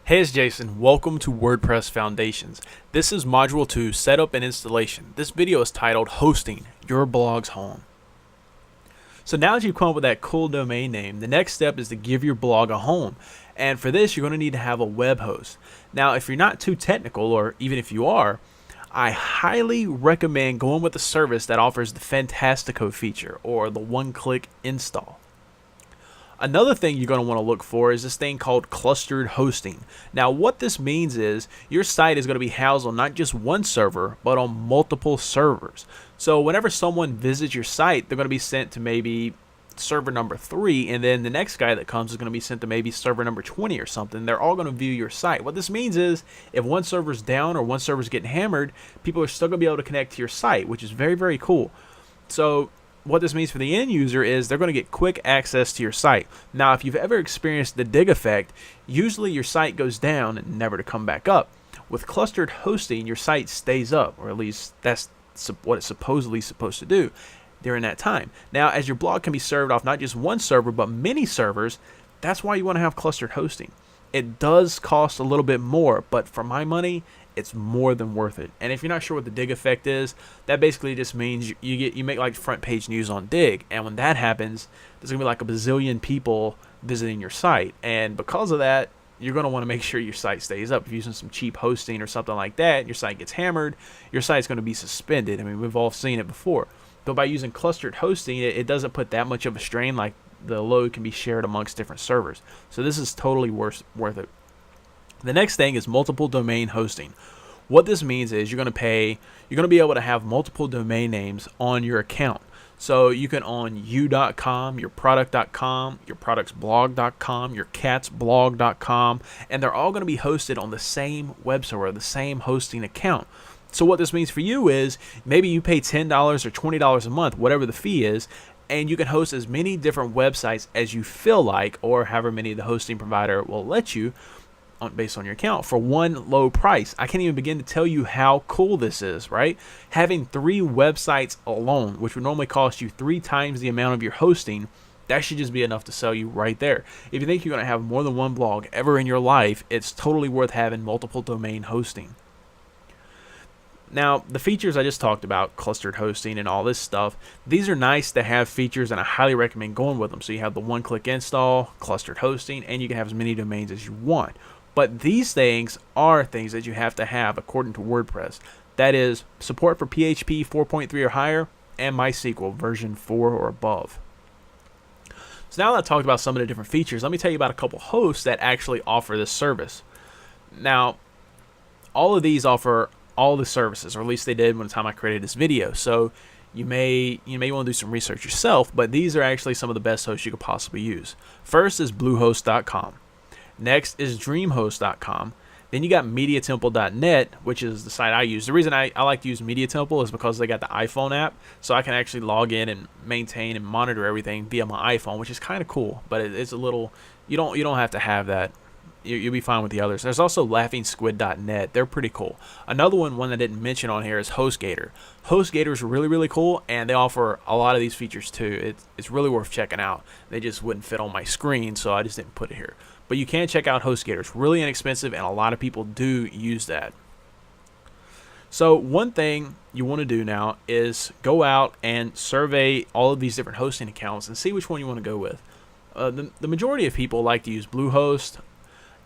Hey, it's Jason. Welcome to WordPress Foundations. This is Module 2, Setup and Installation. This video is titled Hosting Your Blog's Home. So now that you've come up with that cool domain name, the next step is to give your blog a home. And for this, you're going to need to have a web host. Now, if you're not too technical, or even if you are, I highly recommend going with a service that offers the Fantastico feature or the one-click install. Another thing you're going to want to look for is this thing called clustered hosting. Now, what this means is your site is going to be housed on not just one server, but on multiple servers. So whenever someone visits your site, they're going to be sent to maybe server number 3, and then the next guy that comes is going to be sent to maybe server number 20 or something. They're all going to view your site. What this means is if one server's down or one server's getting hammered, people are still going to be able to connect to your site, which is very, very cool. So what this means for the end user is they're going to get quick access to your site. Now, if you've ever experienced the dig effect, usually your site goes down and never to come back up. With clustered hosting, your site stays up, or at least that's what it's supposedly supposed to do during that time. Now, as your blog can be served off not just one server, but many servers, that's why you want to have clustered hosting. It does cost a little bit more, but for my money, it's more than worth it. And if you're not sure what the dig effect is, that basically just means you make like front page news on Dig, and when that happens, there's gonna be like a bazillion people visiting your site, and because of that, you're gonna want to make sure your site stays up. If you're using some cheap hosting or something like that, and your site gets hammered, your site's gonna be suspended. I mean, we've all seen it before. But by using clustered hosting, it doesn't put that much of a strain. Like the load can be shared amongst different servers. So this is totally worth it. The next thing is multiple domain hosting. What this means is you're going to be able to have multiple domain names on your account. So you can own you.com, your product.com, your productsblog.com, your catsblog.com, and they're all going to be hosted on the same web server, the same hosting account. So what this means for you is maybe you pay $10 or $20 a month, whatever the fee is, and you can host as many different websites as you feel like, or however many the hosting provider will let you, based on your account, for one low price. I can't even begin to tell you how cool this is, right? Having 3 websites alone, which would normally cost you 3 times the amount of your hosting, that should just be enough to sell you right there. If you think you're going to have more than one blog ever in your life, it's totally worth having multiple domain hosting. Now, the features I just talked about, clustered hosting and all this stuff, these are nice to have features, and I highly recommend going with them. So you have the one-click install, clustered hosting, and you can have as many domains as you want. But these things are things that you have to have according to WordPress. That is support for PHP 4.3 or higher and MySQL version 4 or above. So now that I've talked about some of the different features, let me tell you about a couple hosts that actually offer this service. Now, all of these offer all the services, or at least they did when the time I created this video. So you may want to do some research yourself, but these are actually some of the best hosts you could possibly use. First is bluehost.com. Next is dreamhost.com. Then you got mediatemple.net, which is the site I use. The reason I like to use MediaTemple is because they got the iPhone app, so I can actually log in and maintain and monitor everything via my iPhone, which is kind of cool. But it's a little, you don't have to have that. You'll be fine with the others. There's also laughingsquid.net. They're pretty cool. Another one I didn't mention on here is HostGator. HostGator is really, really cool, and they offer a lot of these features too. It's really worth checking out. They just wouldn't fit on my screen, so I just didn't put it here. But you can check out HostGator. It's really inexpensive, and a lot of people do use that. So one thing you want to do now is go out and survey all of these different hosting accounts and see which one you want to go with. The majority of people like to use Bluehost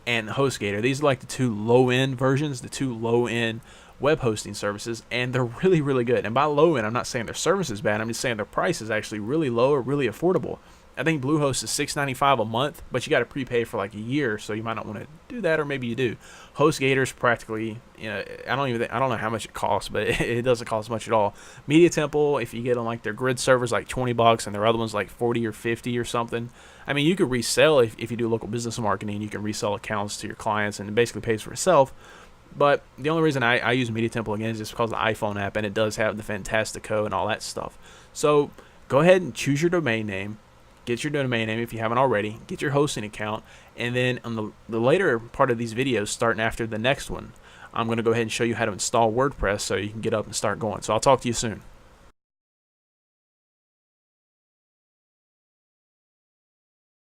and HostGator. These are like the 2 low-end versions, the 2 low-end web hosting services, and they're really, really good. And by low-end, I'm not saying their service is bad. I'm just saying their price is actually really low or really affordable. I think Bluehost is $6.95 a month, but you got to prepay for like a year, so you might not want to do that, or maybe you do. HostGator is practically, I don't know how much it costs, but it doesn't cost much at all. MediaTemple, if you get on like their grid servers, like $20, and their other ones like 40 or 50 or something. I mean, you could resell if you do local business marketing. You can resell accounts to your clients, and it basically pays for itself. But the only reason I use MediaTemple again is just because of the iPhone app, and it does have the Fantastico and all that stuff. So go ahead and choose your domain name. Get your domain name if you haven't already. Get your hosting account. And then on the later part of these videos, starting after the next one, I'm going to go ahead and show you how to install WordPress so you can get up and start going. So I'll talk to you soon.